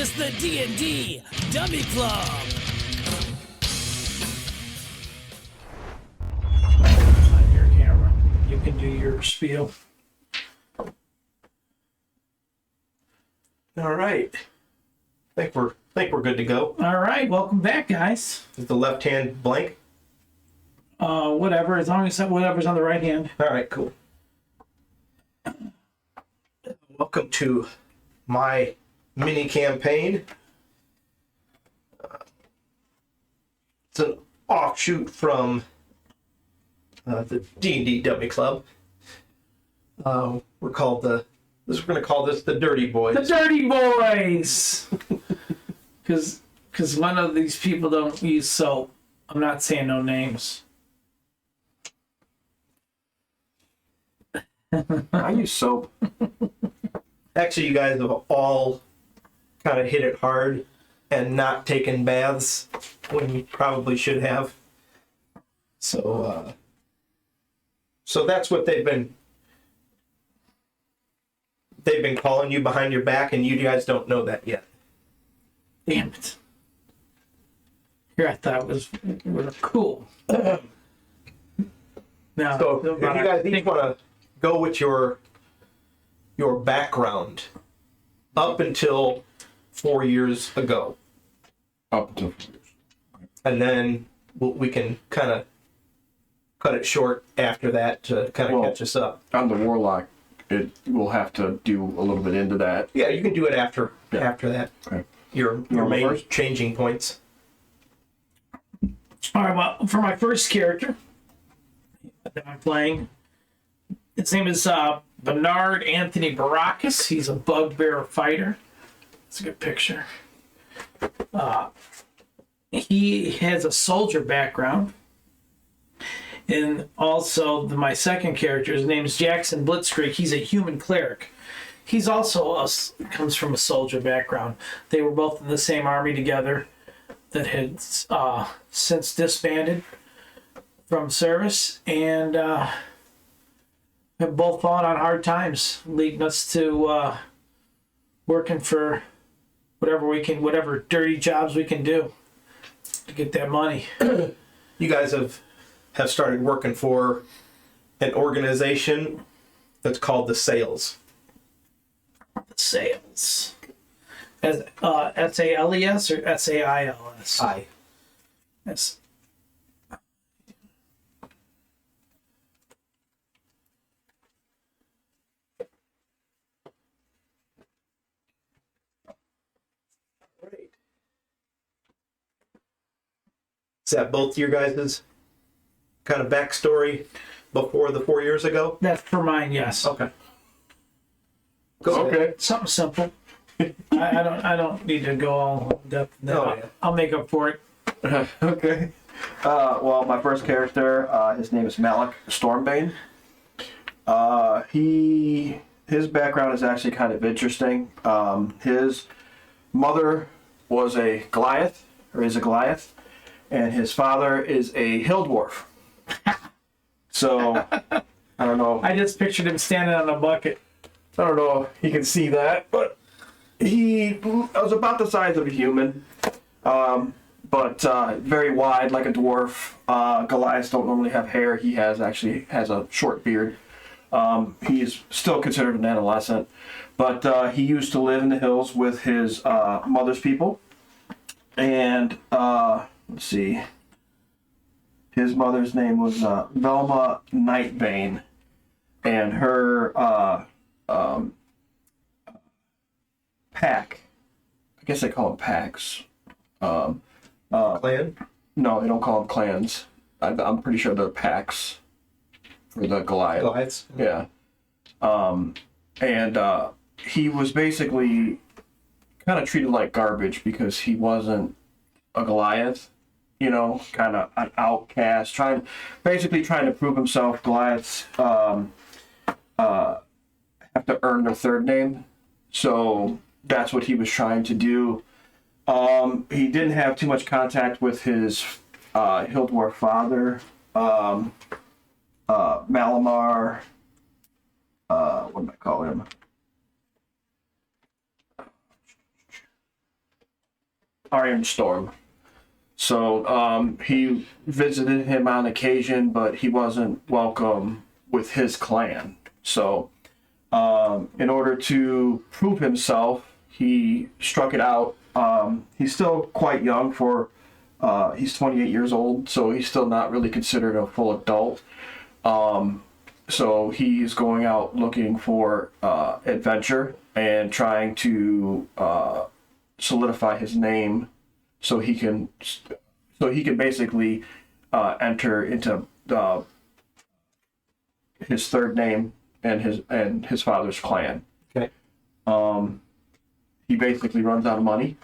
is the D&D Dummy Club. On your camera, you can do your spiel. All right. I think we're good to go. All right, welcome back, guys. Is the left hand blank? Whatever, as long as whatever's on the right hand. All right, cool. Welcome to my mini campaign. It's an offshoot from the D&D Dummy Club. We're going to call this the Dirty Boys. The Dirty Boys! Because one of these people don't use soap. I'm not saying no names. I use soap. Actually, you guys have all kind of hit it hard and not taken baths when you probably should have. So that's what they've been calling you behind your back, and you guys don't know that yet. Damn it. Here I thought was cool. Now, So if you guys each want to go with your background up until 4 years ago, Up until 4 years. and then we can kind of cut it short after that to kind of catch us up. I'm the warlock. We'll have to do a little bit into that. Yeah, you can do it after that. Okay. Your main first changing points. All right, well, for my first character that I'm playing, his name is Bernard Anthony Baracus. He's a bugbear fighter. It's a good picture. He has a soldier background. And also, my second character, his name is Jackson Blitzkrieg. He's a human cleric. He's also comes from a soldier background. They were both in the same army together that had since disbanded from service, and have both fallen on hard times, leading us to working for whatever dirty jobs we can do to get that money. You guys have started working for an organization that's called the Sales. Sales. As SALES or SAILS? Aye. Yes. Right. Is that both your guys' kind of backstory before the 4 years ago? That's for mine, yes. Okay. Go ahead. Okay. Something simple. I don't need to go all in depth. Oh, yeah. I'll make up for it. Okay. Well, my first character, his name is Malik Stormbane. His background is actually kind of interesting. His mother was a Goliath, or is a Goliath, and his father is a hill dwarf. So, I don't know. I just pictured him standing on a bucket. I don't know if you can see that, but he was about the size of a human, but very wide, like a dwarf. Goliaths don't normally have hair. He actually has a short beard. He is still considered an adolescent, but he used to live in the hills with his mother's people. And let's see, his mother's name was Velma Nightbane, and her pack, I guess they call them packs. Clan? No, they don't call them clans. I'm pretty sure they're packs for the Goliath. Goliaths? Yeah. And he was basically kind of treated like garbage because he wasn't a Goliath, kind of an outcast, trying to prove himself. Goliaths have to earn their third name, so that's what he was trying to do. He didn't have too much contact with his Hill Dwarf father, Malamar. What did I call him? Iron Storm. So he visited him on occasion, but he wasn't welcome with his clan. So in order to prove himself, he struck it out. He's still quite young he's 28 years old, so he's still not really considered a full adult. So he's going out looking for adventure and trying to solidify his name so he can basically enter into his third name and his father's clan. Okay. He basically runs out of money,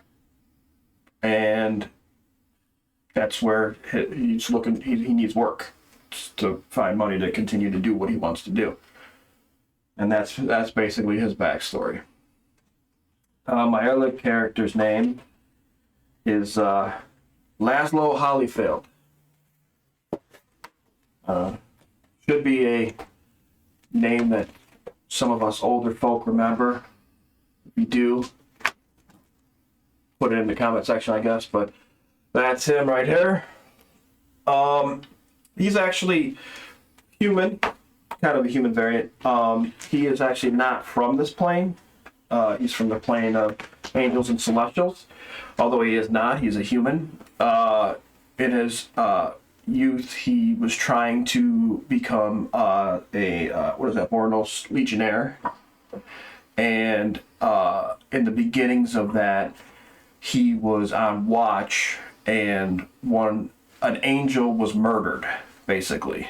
and that's where he's looking. He needs work to find money to continue to do what he wants to do, and that's basically his backstory. My other character's name is Laszlo Hollyfield. Should be a name that some of us older folk remember. If you do, put it in the comment section, I guess, but that's him right here. He's actually human, kind of a human variant. He is actually not from this plane. He's from the plane of angels and celestials, although he is not. He's a human. In his youth, he was trying to become Bornos Legionnaire, and in the beginnings of that, he was on watch, and an angel was murdered. Basically,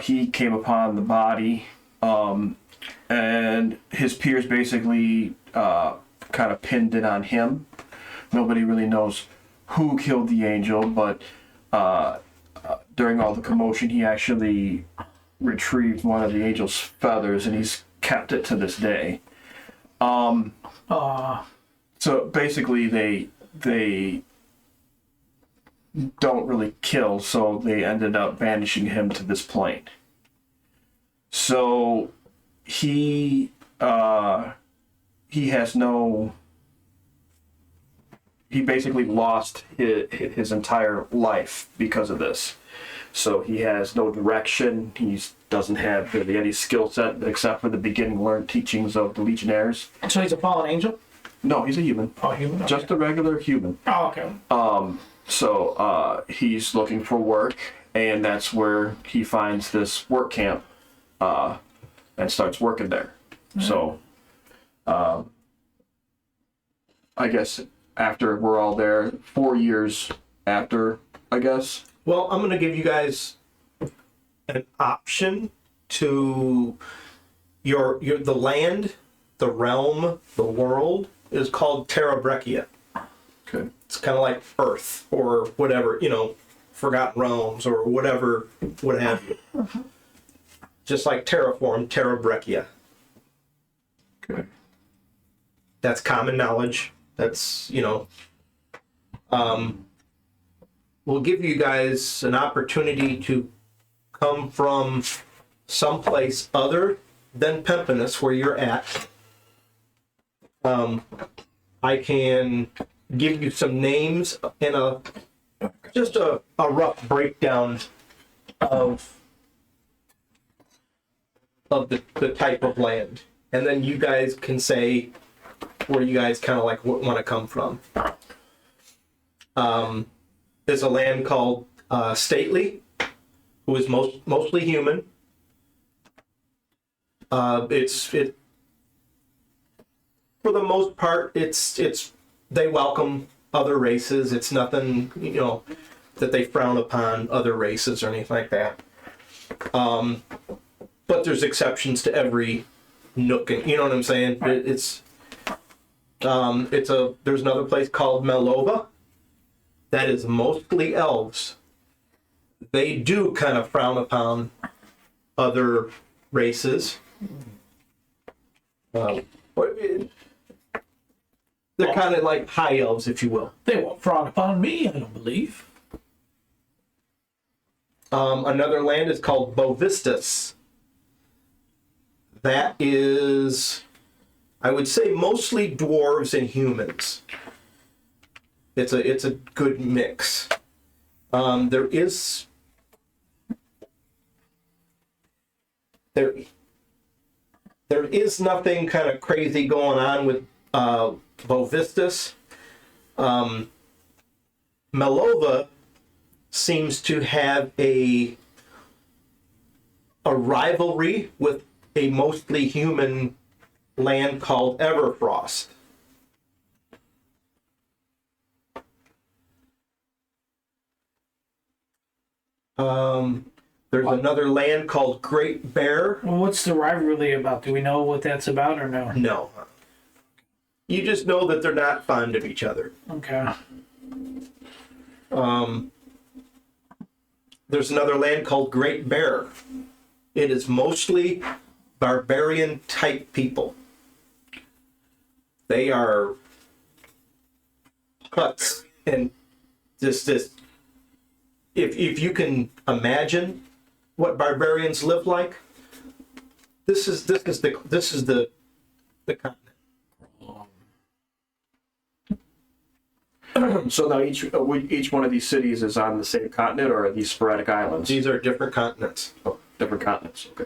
he came upon the body, and his peers basically kind of pinned it on him. Nobody really knows who killed the angel, but during all the commotion, he actually retrieved one of the angel's feathers, and he's kept it to this day. So basically, they don't really kill, so they ended up banishing him to this plane. So he basically lost his entire life because of this. So he has no direction. He doesn't have really any skill set except for the beginning learned teachings of the Legionnaires. So he's a fallen angel? No, he's a human. Oh, human? Okay. Just a regular human. Oh, okay. So he's looking for work, and that's where he finds this work camp and starts working there. Mm-hmm. So I guess after we're all there, 4 years after, I guess. Well, I'm going to give you guys an option to the land, the realm, the world is called Terra Brechia. Okay. It's kind of like Earth or whatever, Forgotten Realms or whatever, what have you. Just like terraform, Terra Brechia. Okay. That's common knowledge. That's, we'll give you guys an opportunity to come from someplace other than Pempinus, where you're at. I can give you some names and just a rough breakdown of the type of land, and then you guys can say where you guys kind of like want to come from. There's a land called Stately, who is mostly human. For the most part, it's they welcome other races. It's nothing, that they frown upon other races or anything like that. But there's exceptions to every nook, and you know what I'm saying? There's another place called Melova that is mostly elves. They do kind of frown upon other races. They're kind of like high elves, if you will. They won't frown upon me, I don't believe. Another land is called Bovistus. That is, I would say, mostly dwarves and humans. It's a good mix. There is nothing kind of crazy going on with Bovistus. Melova seems to have a rivalry with a mostly human land called Everfrost. There's another land called Great Bear. Well, what's the rivalry about? Do we know what that's about or no? No. You just know that they're not fond of each other. Okay. There's another land called Great Bear. It is mostly barbarian type people. They are huts and this if you can imagine what barbarians live like, this is the continent. So now each one of these cities is on the same continent, or are these sporadic islands? These are different continents. Oh, different continents. Okay.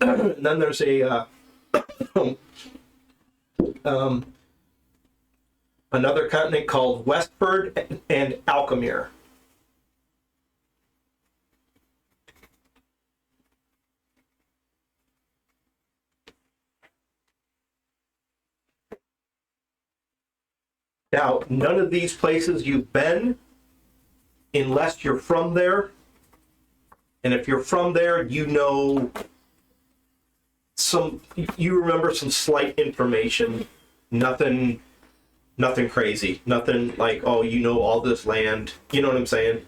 And then there's a another continent called Westford and Alchemere. Now, none of these places you've been, unless you're from there. And if you're from there, you know you remember some slight information. Nothing crazy. Nothing like, oh, you know all this land. You know what I'm saying?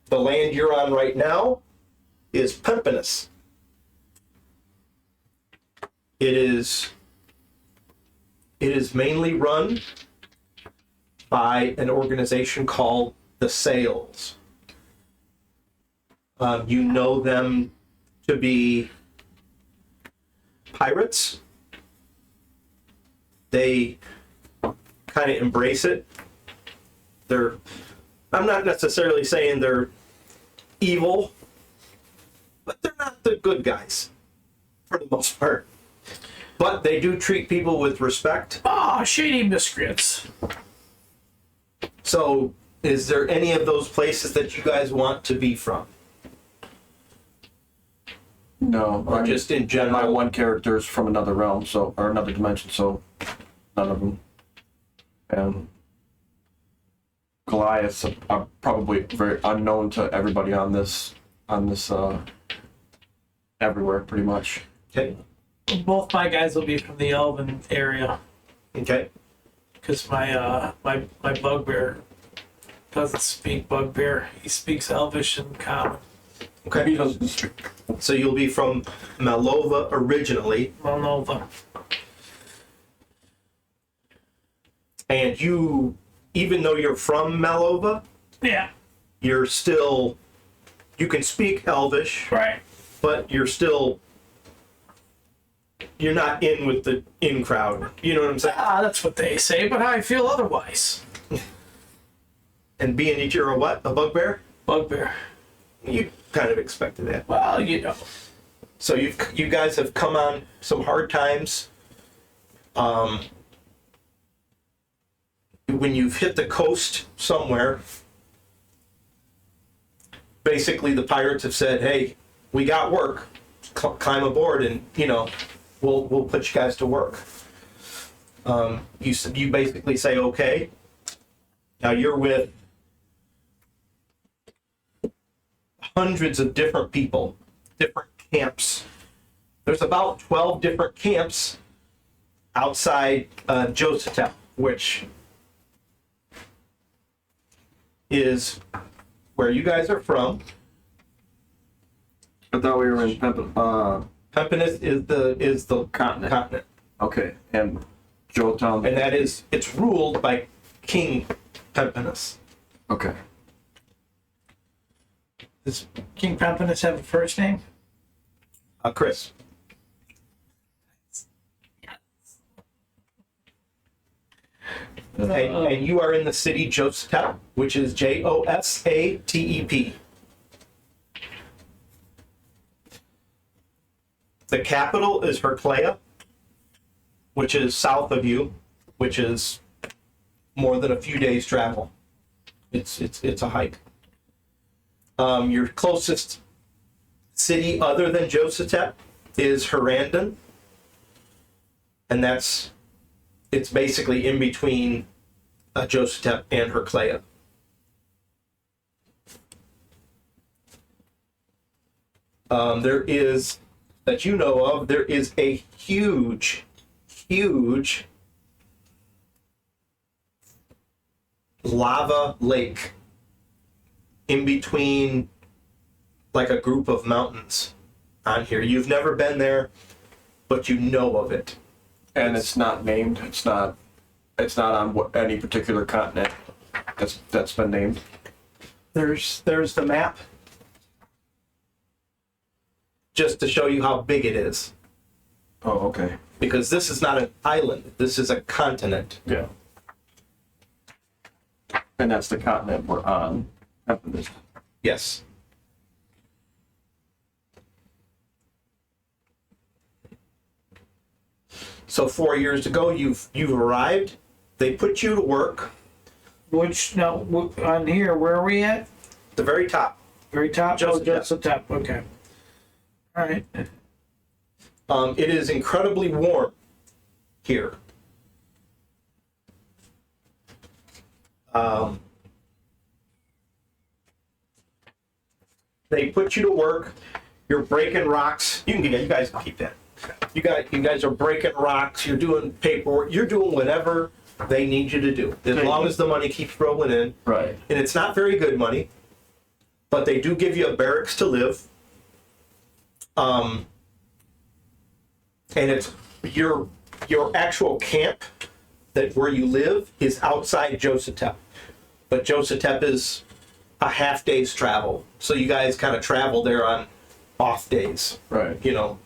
The land you're on right now is Pempinus. It is mainly run by an organization called the Sails. You know them to be pirates. They kind of embrace it. I'm not necessarily saying they're evil, but they're not the good guys for the most part. But they do treat people with respect. Ah, shady miscreants. So, is there any of those places that you guys want to be from? No, Or just in my general? one character is from another realm, or another dimension, so none of them. And Goliaths are probably very unknown to everybody on this everywhere, pretty much. Okay. Both my guys will be from the Elven area Okay. because my bugbear doesn't speak bugbear. He speaks Elvish and Common. Okay. He doesn't speak. So you'll be from Malova originally, Malnova. and you, even though you're from Malova, Yeah. you can speak Elvish, Right. but you're not in with the in crowd. You know what I'm saying? Ah, that's what they say, but I feel otherwise. And being that you're a what? A bugbear? Bugbear. You kind of expected that. Well, you know. So you guys have come on some hard times. When you've hit the coast somewhere, basically the pirates have said, "Hey, we got work. Climb aboard, and we'll put you guys to work." You basically say, "Okay." Now you're with hundreds of different people, different camps. There's about 12 different camps outside Josetown, which is where you guys are from. I thought we were in Pempinus is the continent. Okay, and Joetown. And it's ruled by King Pempinus. Okay. Does King Pempinus have a first name? Chris. And you are in the city Josatep, which is Josatep. The capital is Heraclea, which is south of you, which is more than a few days travel. It's a hike. Your closest city other than Josatep is Herandon, and it's basically in between Josatep and Heraclea. There is, that you know of, there is a huge lava lake in between like a group of mountains on here. You've never been there, but you know of it. And it's not named. It's not on any particular continent that's been named. There's the map, just to show you how big it is. Oh, okay. Because this is not an island. This is a continent. Yeah. And that's the continent we're on after this. Yes. So 4 years ago, you've arrived. They put you to work. Which, now, on here, where are we at? The very top. Very top? Just Oh, just the top, okay. All right. It is incredibly warm here. They put you to work. You're breaking rocks. You guys can keep that. You guys are breaking rocks. You're doing paperwork. You're doing whatever they need you to do, as long as the money keeps rolling in. Right. And it's not very good money, but they do give you a barracks to live. And it's your actual camp where you live is outside Josatep, but Josatep is a half day's travel, so you guys kind of travel there on off days, Right.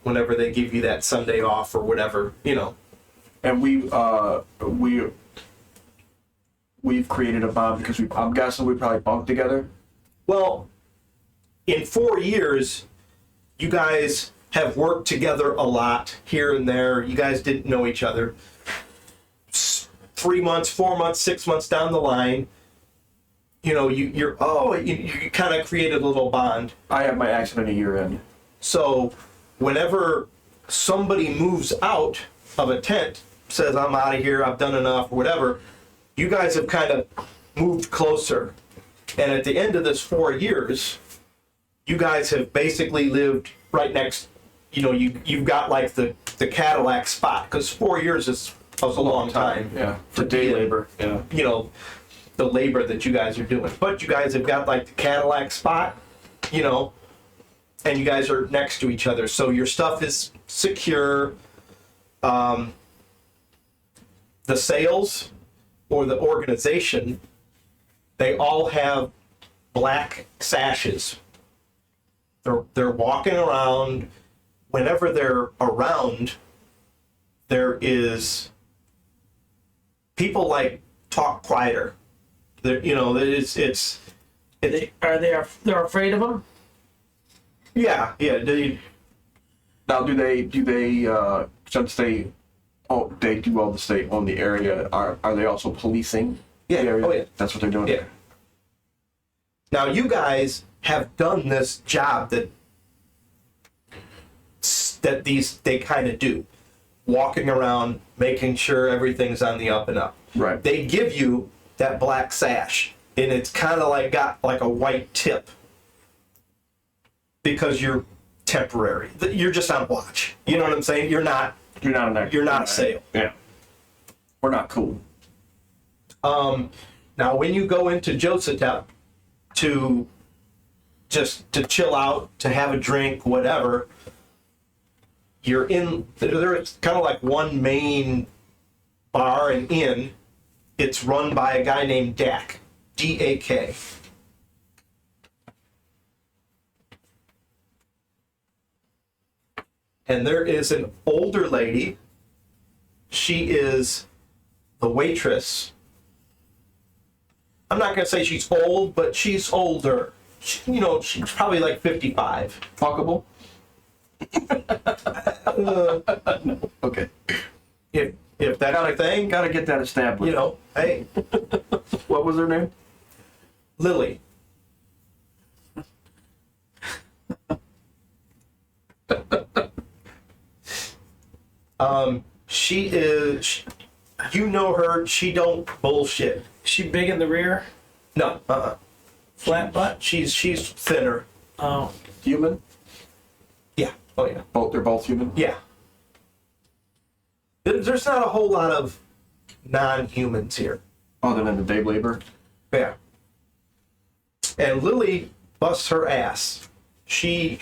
Whenever they give you that Sunday off or whatever. And we've created a bond because I'm guessing we probably bunked together. Well, in 4 years, you guys have worked together a lot here and there. You guys didn't know each other. 3 months, 4 months, 6 months down the line, you kind of created a little bond. I have my accident a year in. So whenever somebody moves out of a tent, says, I'm out of here, I've done enough, or whatever, you guys have kind of moved closer. And at the end of this 4 years, you guys have basically lived right next, you've got like the Cadillac spot, because 4 years is a long time. Yeah, for day labor. Yeah. The labor that you guys are doing. But you guys have got like the Cadillac spot, and you guys are next to each other. So your stuff is secure. The sales or the organization, they all have black sashes. They're walking around. Whenever they're around, there is people like talk quieter. They're afraid of them? Yeah. Now, do they since they do all this, they own the area, are they also policing the area? Oh yeah. That's what they're doing? Yeah. Now you guys have done this job that they kind of do. Walking around, making sure everything's on the up and up. Right. They give you that black sash, and it's kind of like got like a white tip because you're temporary. You're just on watch. You know what I'm saying? You're not a sale. Yeah. We're not cool. Now, when you go into Josatep to chill out, to have a drink, whatever, you're in. There's kind of like one main bar and inn. It's run by a guy named Dak, D-A-K. And there is an older lady. She is the waitress I'm not gonna say she's old, but she's older. She's probably like 55. Fuckable. Okay. If that's a thing, Gotta get that established. hey, What was her name? Lily. She is. You know her. She don't bullshit. Is she big in the rear? No. Flat butt? She's thinner. Oh. Human? Yeah. Oh yeah. They're both human? Yeah. There's not a whole lot of non-humans here. Other than the day labor? Yeah. And Lily busts her ass. She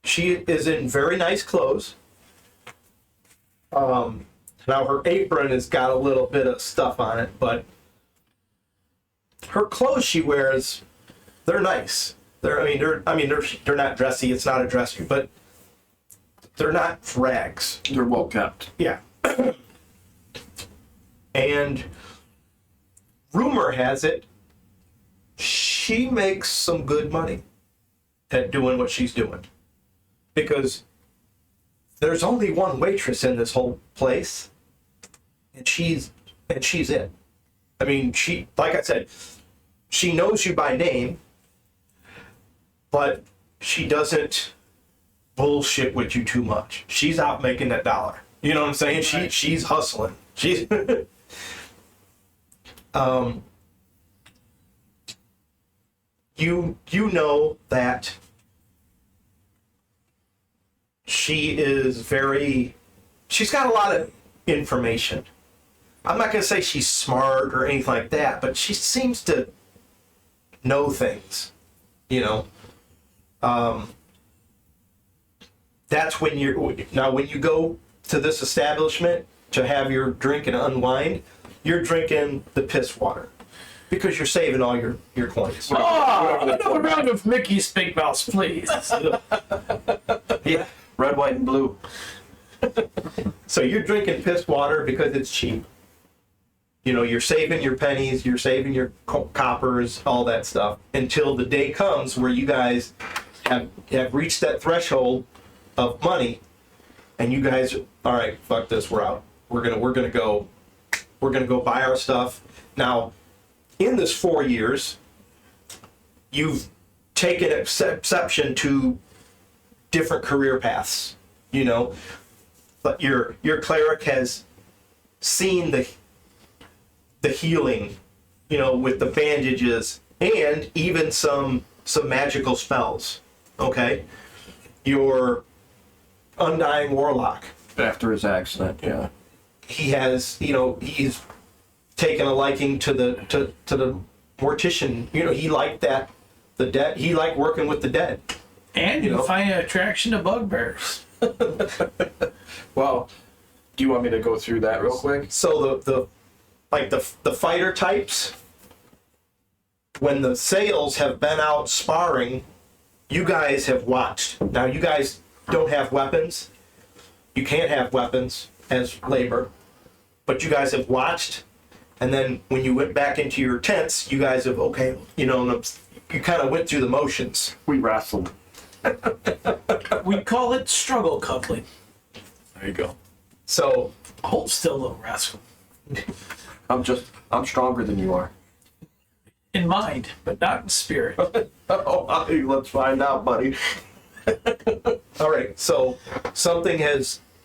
is in very nice clothes. Now her apron has got a little bit of stuff on it, but her clothes she wears, they're nice. They're not dressy. It's not a dress, but they're not rags. They're well kept. Yeah. And rumor has it, she makes some good money at doing what she's doing. Because there's only one waitress in this whole place, and she's it. I mean, like I said, she knows you by name, but she doesn't bullshit with you too much. She's out making that dollar. You know what I'm saying? Right. She's hustling. She's you know that she's got a lot of information. I'm not going to say she's smart or anything like that, but she seems to know things, That's when when you go to this establishment to have your drink and unwind, you're drinking the piss water because you're saving all your coins. Oh, another round of Mickey's Big Mouth, please. Yeah. Red, white, and blue. So you're drinking piss water because it's cheap. You're saving your pennies, you're saving your coppers, all that stuff, until the day comes where you guys have reached that threshold of money, and you guys, all right, fuck this, we're out. We're gonna go buy our stuff. Now, in this 4 years, you've taken exception to different career paths, but your cleric has seen the healing, with the bandages and even some magical spells. Okay, your undying warlock, After his accident, yeah. he has, he's taken a liking to the mortician. He liked that, the dead. He liked working with the dead. And you find an attraction to bugbears. Well, do you want me to go through that real quick? So the fighter types, when the sales have been out sparring, you guys have watched. Now you guys don't have weapons. You can't have weapons as labor, but you guys have watched. And then when you went back into your tents, you guys have, you kind of went through the motions. We wrestled. We call it struggle coupling. There you go. So Hold still, little rascal. I'm stronger than you are. In mind, but not in spirit. Oh, let's find out, buddy. all right, so something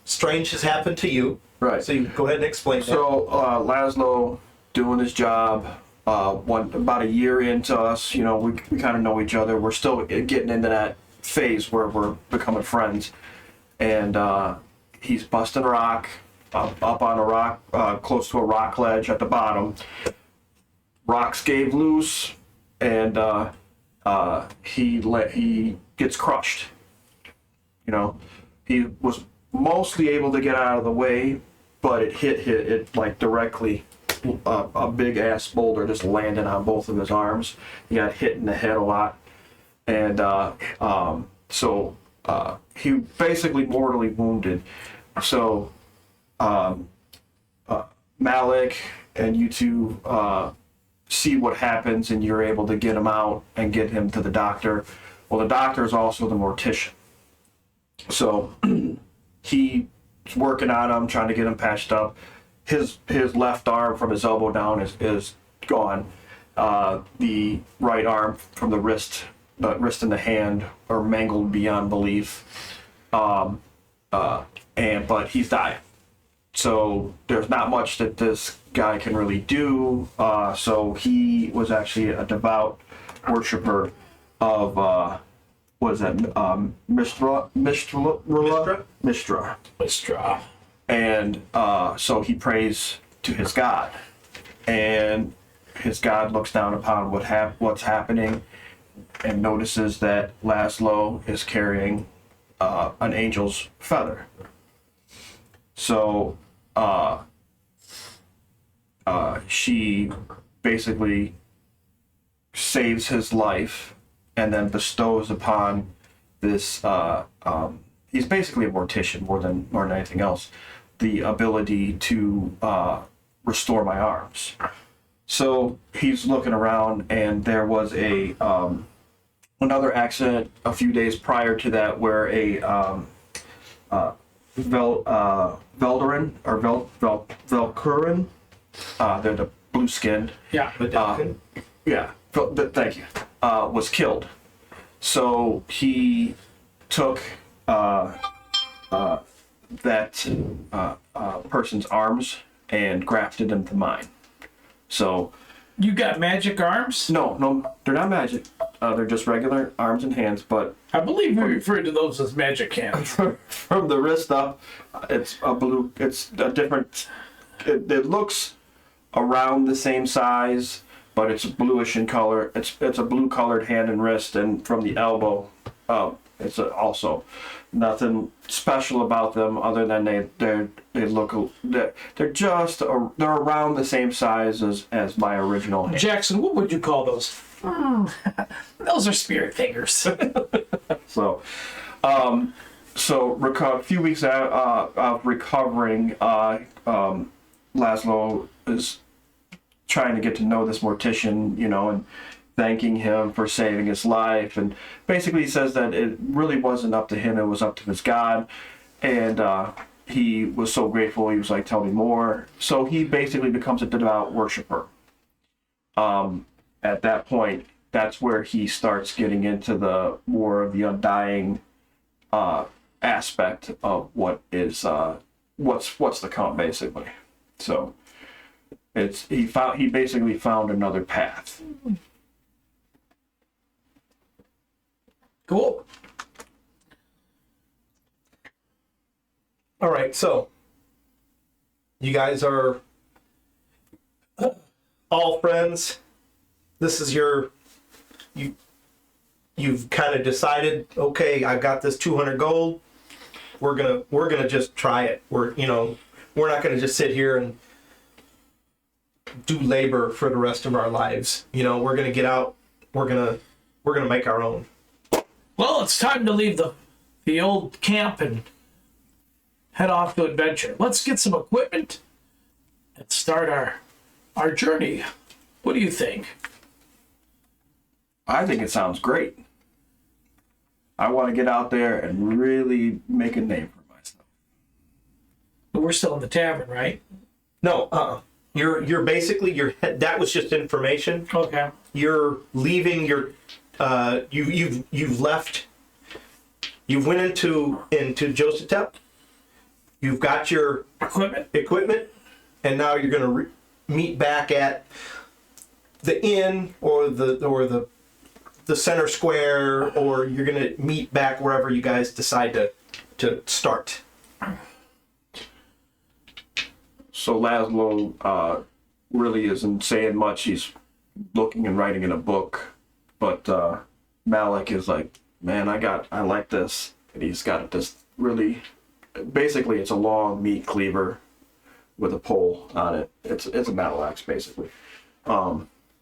strange has happened to you. Right. So you go ahead and explain that. So Laszlo doing his job. About a year into us, we kind of know each other. We're still getting into that phase where we're becoming friends, and he's busting rock up on a rock, close to a rock ledge at the bottom. Rocks gave loose, and he gets crushed. He was mostly able to get out of the way, but it hit it like directly. A big ass boulder just landed on both of his arms. He got hit in the head a lot, and so he basically mortally wounded. So Malik and you two see what happens, and you're able to get him out and get him to the doctor. Well, the doctor is also the mortician. So he's working on him, trying to get him patched up. His left arm from his elbow down is gone. The right arm from the wrist and the hand are mangled beyond belief. But he's dying. So there's not much that this guy can really do. So he was actually a devout worshiper of what is that? Mistra. And so he prays to his God, and his God looks down upon what's happening, and notices that Laszlo is carrying an angel's feather. So she basically saves his life, and then bestows upon this. He's basically a mortician more than anything else. The ability to restore my arms. So he's looking around, and there was a another accident a few days prior to that where a Veldarin or Velkurin, they're the blue skinned. Yeah. Thank you. Was killed. So he took that person's arms and grafted them to mine. So You got magic arms? no, they're not magic. They're just regular arms and hands. But I believe we refer to those as magic hands. from the wrist up, it's a blue. It's a different. It looks around the same size, but it's bluish in color. It's a blue colored hand and wrist, and from the elbow, it's also nothing special about them other than they look they're just they're around the same size as my original hand. Jackson, what would you call those? Those are spirit fingers. So, a few weeks out of recovering, Laszlo is trying to get to know this mortician, and thanking him for saving his life. And basically he says that it really wasn't up to him, it was up to his God. And he was so grateful, he was like, tell me more. So he basically becomes a devout worshiper. At that point, that's where he starts getting into the more of the undying aspect of what is what's the count, basically. So he basically found another path. Cool. All right, so you guys are all friends. This is you've kind of decided, okay, I've got this 200 gold. We're gonna just try it. We're not gonna just sit here and do labor for the rest of our lives. We're gonna get out. We're gonna make our own. Well, it's time to leave the old camp and head off to adventure. Let's get some equipment and start our journey. What do you think? I think it sounds great. I want to get out there and really make a name for myself. We're still in the tavern, right? No, You're basically that was just information. Okay. You're leaving your you've left. You've went into Joseph. You've got your equipment, and now you're going to meet back at the inn or the center square, or you're going to meet back wherever you guys decide to start. So Laszlo really isn't saying much. He's looking and writing in a book, but Malik is like, man, I like this, and he's got this really, basically it's a long meat cleaver with a pole on it. It's a battle axe basically,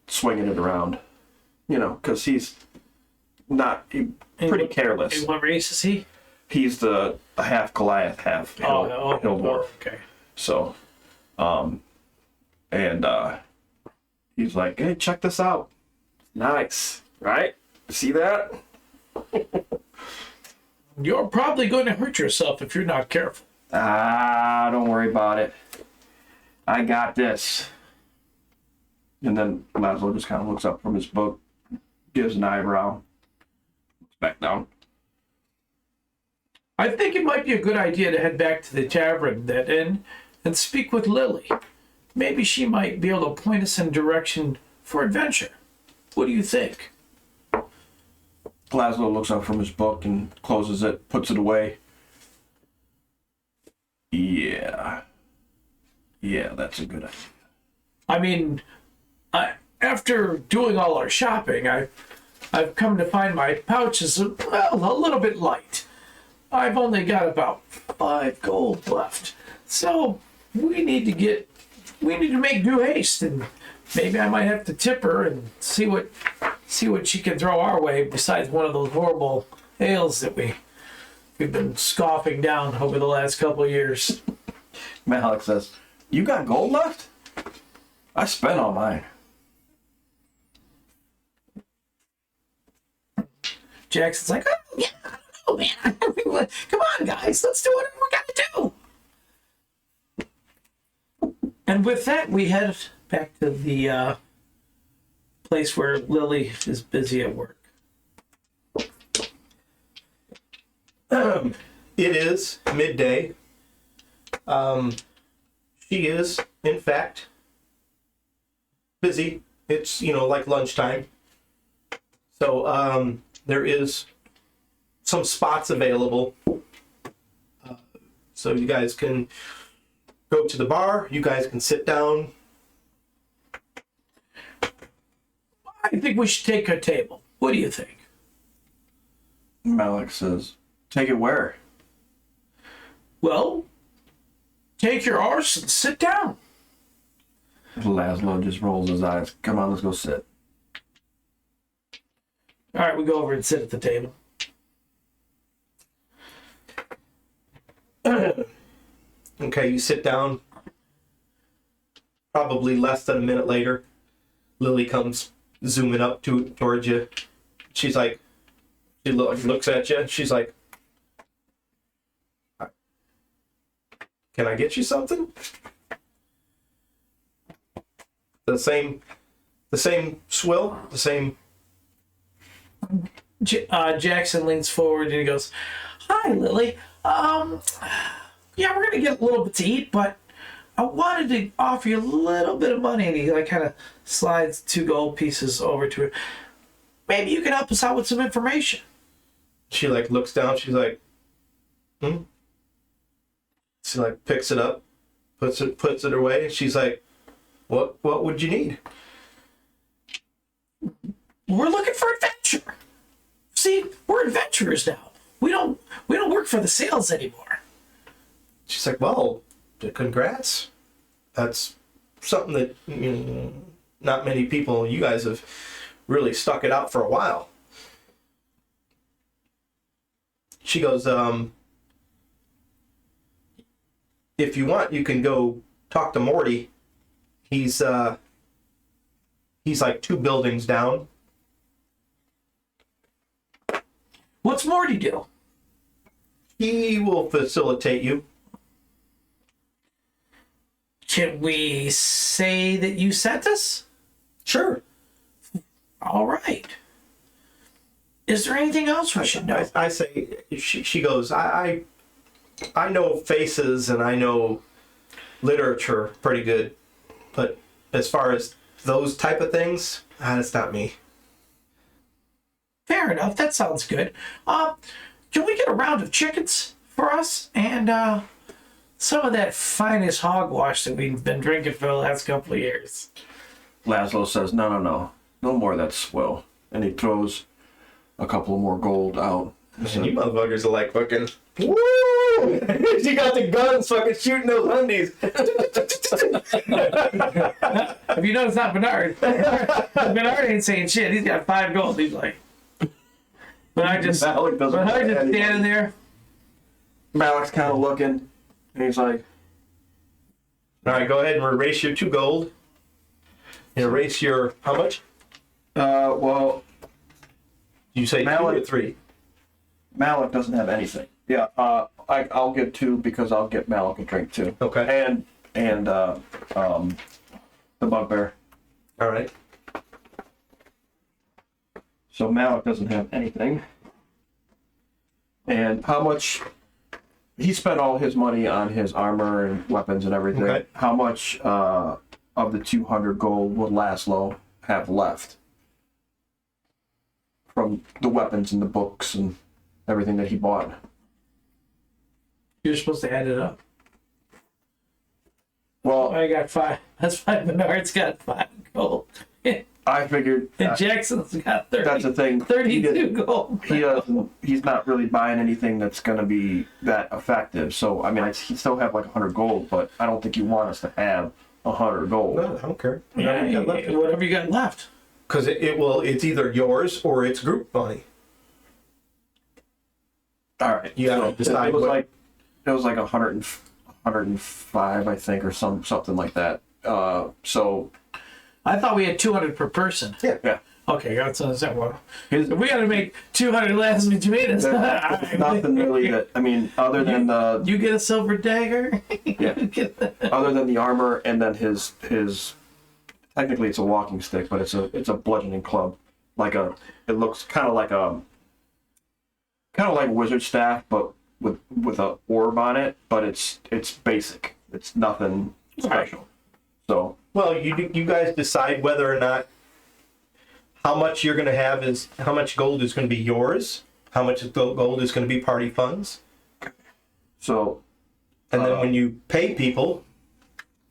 swinging it around, because he's pretty careless. And what race is he? He's the half Goliath, half hill dwarf. Okay. So, He's like, hey, check this out. Nice, right? See that? You're probably going to hurt yourself if you're not careful. Don't worry about it. I got this. And then Laszlo just kind of looks up from his book, gives an eyebrow, looks back down. I think it might be a good idea to head back to the tavern that inn and speak with Lily. Maybe she might be able to point us in a direction for adventure. What do you think? Laszlo looks up from his book and closes it, puts it away. Yeah, that's a good idea. I mean, after doing all our shopping, I've come to find my pouch is a little bit light. I've only got about 5 gold left, so we need to make due haste, and maybe I might have to tip her and see what she can throw our way besides one of those horrible ales that we've been scoffing down over the last couple of years. Malik says, you got gold left? I spent all mine. Jackson's like, oh, yeah, I don't know, man. Come on, guys, let's do whatever we gotta do. And with that, we head back to the place where Lily is busy at work. It is midday. She is, in fact, busy. It's, like lunchtime. So, there is some spots available. So you guys can go to the bar. You guys can sit down. I think we should take a table. What do you think? Malik says, take it where? Well, take your arse and sit down. Laszlo just rolls his eyes. Come on, let's go sit. All right, we go over and sit at the table. Okay, you sit down. Probably less than a minute later, Lily comes zooming up towards you. She's like, she looks at you. She's like, "Can I get you something?" The same swill, the same. Jackson leans forward and he goes, "Hi, Lily. Yeah, we're gonna get a little bit to eat, but I wanted to offer you a little bit of money." And he kind of slides 2 gold pieces over to her. Maybe you can help us out with some information. She looks down. She's like, She picks it up, puts it away. And she's like, what would you need? We're looking for adventure. See, we're adventurers now. We don't work for the sales anymore. She's like, well, congrats. That's something that not many people. You guys have really stuck it out for a while. She goes, if you want, you can go talk to Morty. He's like 2 buildings down. What's Morty do? He will facilitate you. Can we say that you sent us? Sure. All right. Is there anything else we should know? I say, she goes, I know faces and I know literature pretty good, but as far as those type of things, that's not me. Fair enough. That sounds good. Can we get a round of chickens for us and some of that finest hogwash that we've been drinking for the last couple of years? Laszlo says, no more of that swill. And he throws a couple more gold out. Man, you motherfuckers are like fucking, woo! She got the guns fucking shooting those undies. Have you noticed not Bernard? Bernard ain't saying shit. He's got 5 gold. He's like, Bernard just standing there. Malik's kind of looking, and he's like, all right, go ahead and erase your 2 gold. Erase your how much? Well, You say 2 or 3? Malik doesn't have anything. Yeah, I'll get 2 because I'll get Malik a drink too. Okay. And the bugbear. All right. So Malik doesn't have anything. And how much? He spent all his money on his armor and weapons and everything. Okay. How much of the 200 gold would Laszlo have left from the weapons and the books and everything that he bought? You're supposed to add it up. Well, I got 5. That's 5. Menard's got 5 gold. I figured And Jackson's got 30. that's the thing. 32 gold. He's not really buying anything that's going to be that effective. So I mean, he still have like 100 gold, but I don't think you want us to have 100 gold. No, I don't care. Yeah, whatever you got left. Because it's either yours or it's group money. All right. You gotta So decide it was what- like 105, I think, or something like that. So I thought we had 200 per person. yeah. Okay, that's that one. His, If we got to make 200 last between us. there's nothing really that, I mean, other than the You get a silver dagger. yeah, other than the armor and then his technically it's a walking stick, but it's a bludgeoning club. It looks kind of like a wizard staff, but with a orb on it. But it's basic. It's nothing special. So Well, you guys decide whether or not how much you're going to have is how much gold is going to be yours, how much gold is going to be party funds, so and then when you pay people,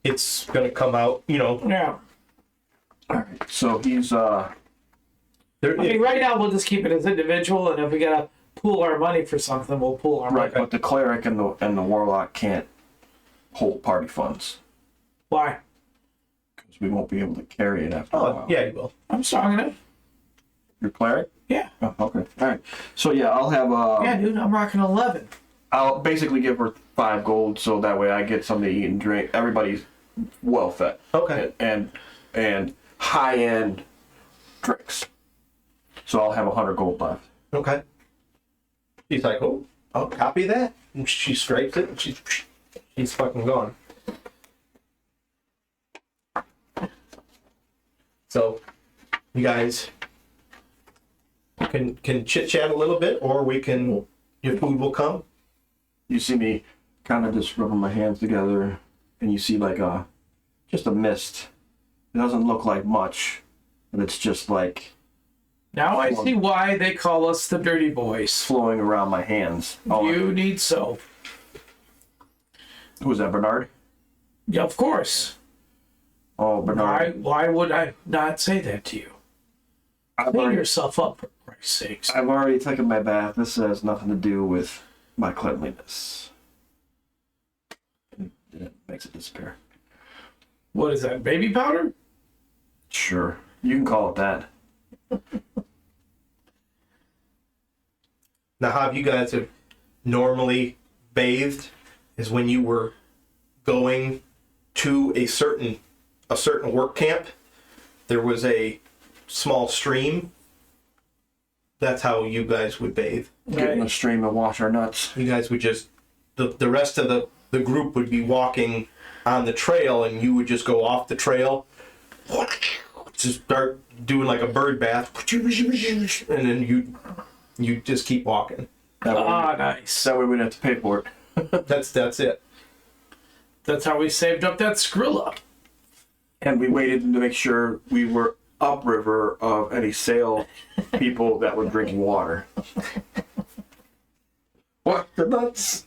it's going to come out. Yeah. all right. So he's I mean, right now we'll just keep it as individual, and if we gotta pool our money for something, we'll pool our right, money. but the cleric and the warlock can't hold party funds Why? because we won't be able to carry it after a Oh, while. yeah, you will. I'm strong enough. Your cleric? Yeah. Oh, okay. All right. So yeah, I'll have Yeah, dude, I'm rocking 11. I'll basically give her 5 gold so that way I get something to eat and drink. Everybody's well fed. Okay. And high end drinks. So I'll have 100 gold left. Okay. She's like, oh, I'll copy that. And she stripes it, and she's fucking gone. So, you guys can chit chat a little bit, or your food will come. You see me kind of just rubbing my hands together, and you see like just a mist. It doesn't look like much, but it's just like Now I see why they call us the Dirty Boys. flowing around my hands. Oh, You need soap. who's that, Bernard? Yeah, of course. Oh, Bernard. Why would I not say that to you? Clean yourself up, for Christ's sakes. I've already taken my bath. This has nothing to do with my cleanliness. It makes it disappear. What is that, baby powder? Sure. You can call it that. Now, how you guys have normally bathed is when you were going to a certain work camp. There was a small stream. That's how you guys would bathe. Get in the stream and wash our nuts. You guys would just the rest of the group would be walking on the trail, and you would just go off the trail, just start doing like a bird bath, and then you just keep walking. Nice. That way we don't have to pay for it. That's it. That's how we saved up that Skrilla. And we waited to make sure we were upriver of any sail people that were drinking water. What the nuts?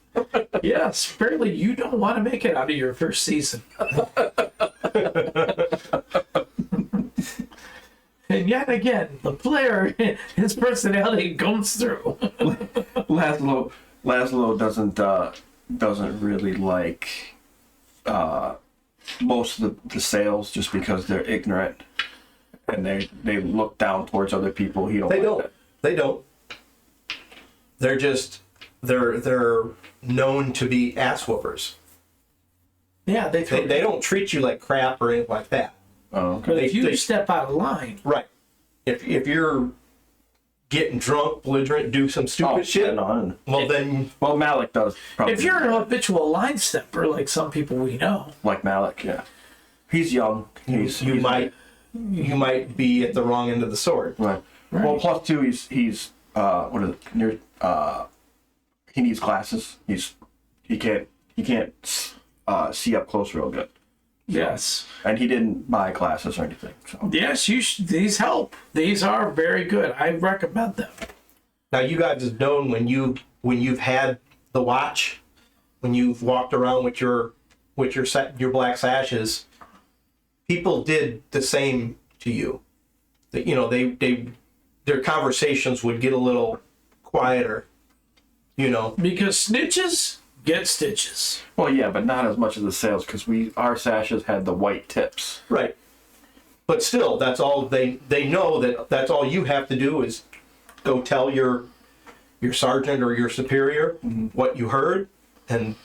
Yes, apparently you don't want to make it out of your first season. And yet again, the player, his personality comes through. Laszlo doesn't really like most of the sales just because they're ignorant and they look down towards other people. They don't. They're just they're known to be ass whoopers. Yeah, they They don't treat you like crap or anything like that. Oh, But okay. if you step out of line, Right. If you're getting drunk, belligerent, do some stupid shit, on. well then, Well, Malik does. Probably. if you're an habitual line stepper, like some people we know, like Malik, yeah. He's young. you might be at the wrong end of the sword. Right. Well, plus two, he's what is it? Near he needs glasses. He can't see up close real good. yes. And he didn't buy glasses or anything. So Yes, these help. These are very good. I recommend them. Now you guys have known when you've had the watch, when you've walked around with your black sashes, people did the same to you. That their conversations would get a little quieter. Because snitches get stitches. well, yeah, but not as much as the sales because our sashes had the white tips. Right. But still, that's all they know that's all you have to do is go tell your sergeant or your superior what you heard, and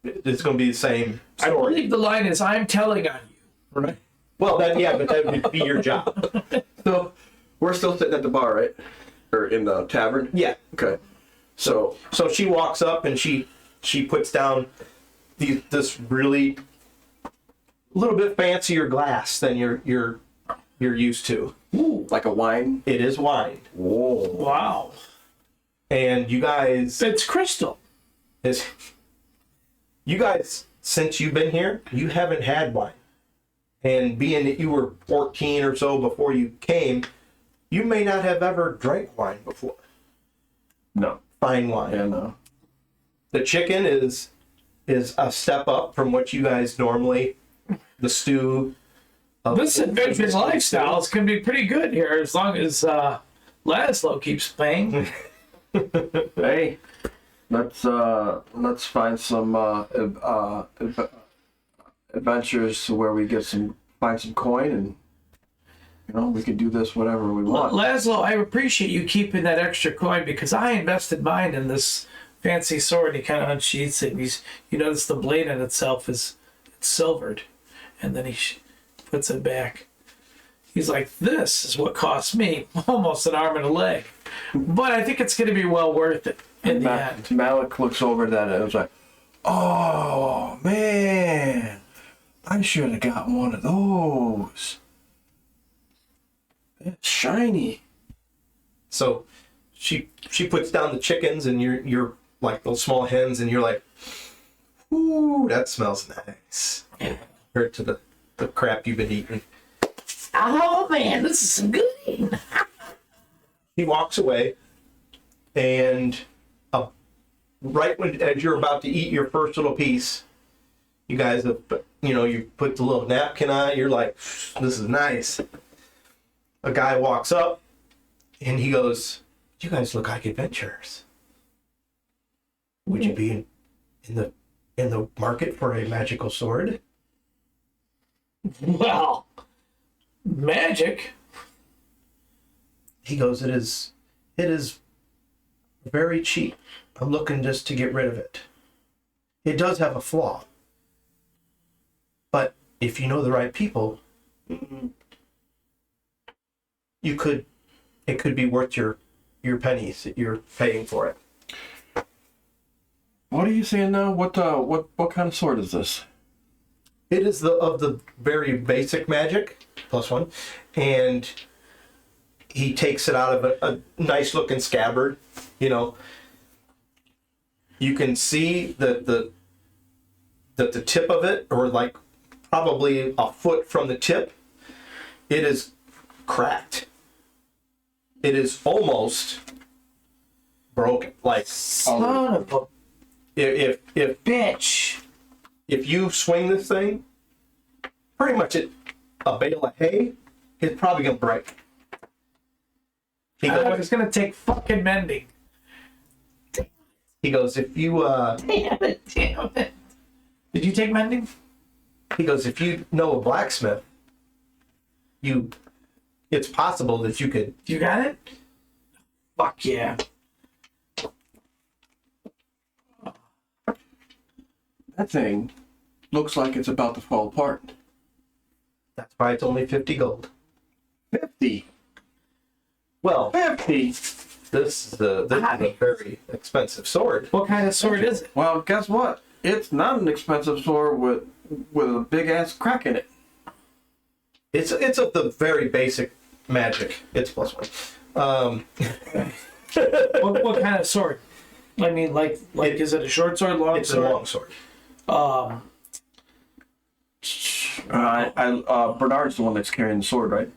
it's going to be the same I story. believe the line is, "I'm telling on you." Right. Well, but that would be your job. So we're still sitting at the bar, right? Or in the tavern? Yeah. Okay. So So she walks up and she puts down this really little bit fancier glass than you're used to. Ooh, like a wine. It is wine, Whoa. wow. and you guys It's crystal. since you've been here, you haven't had wine. And being that you were 14 or so before you came, you may not have ever drank wine before. No. Fine wine. Yeah, no. The chicken is a step up from what you guys normally, the stew. This adventurous lifestyle is going to be pretty good here as long as Laszlo keeps playing. Hey, let's find some adventures where we find some coin and we can do this whatever we want. Laszlo, I appreciate you keeping that extra coin because I invested mine in this fancy sword. He kind of unsheaths it. You notice the blade in itself it's silvered, and then he puts it back. He's like, "This is what cost me almost an arm and a leg, but I think it's going to be well worth it in the end." Malik looks over at that and was like, "Oh man, I should have got one of those. It's shiny." So she puts down the chickens, and you're like those small hens, and you're like, "Ooh, that smells nice." Compared to the crap you've been eating. Oh man, this is some good eating. He walks away, and right as you're about to eat your first little piece, you guys have, you put the little napkin on. You're like, "This is nice." A guy walks up, and he goes, "You guys look like adventurers. Would you be in the market for a magical sword?" Well, magic. He goes, It is very cheap. I'm looking just to get rid of it. It does have a flaw. But if you know the right people, it could be worth your pennies that you're paying for it. What are you saying now? What kind of sword is this? It is of the very basic magic, +1, and he takes it out of a nice looking scabbard. You can see that the tip of it, or like probably a foot from the tip, it is cracked. It is almost broken. Like, Son of a if bitch. if you swing this thing, pretty much a bale of hay is probably gonna break. He goes, It's gonna take fucking mending. he goes, if you Damn it. Did you take mending? he goes, if you know a blacksmith, it's possible that you could. You got it? Fuck yeah. That thing looks like it's about to fall apart. That's Why it's only 50 gold. 50. Well, 50. this is a very expensive sword. What kind of sword is it? Well, guess what? It's not an expensive sword with a big ass crack in it. It's of the very basic magic. It's +1. What kind of sword? I mean, is it a short sword, long It's a sword? long sword. Bernard's the one that's carrying the sword, right?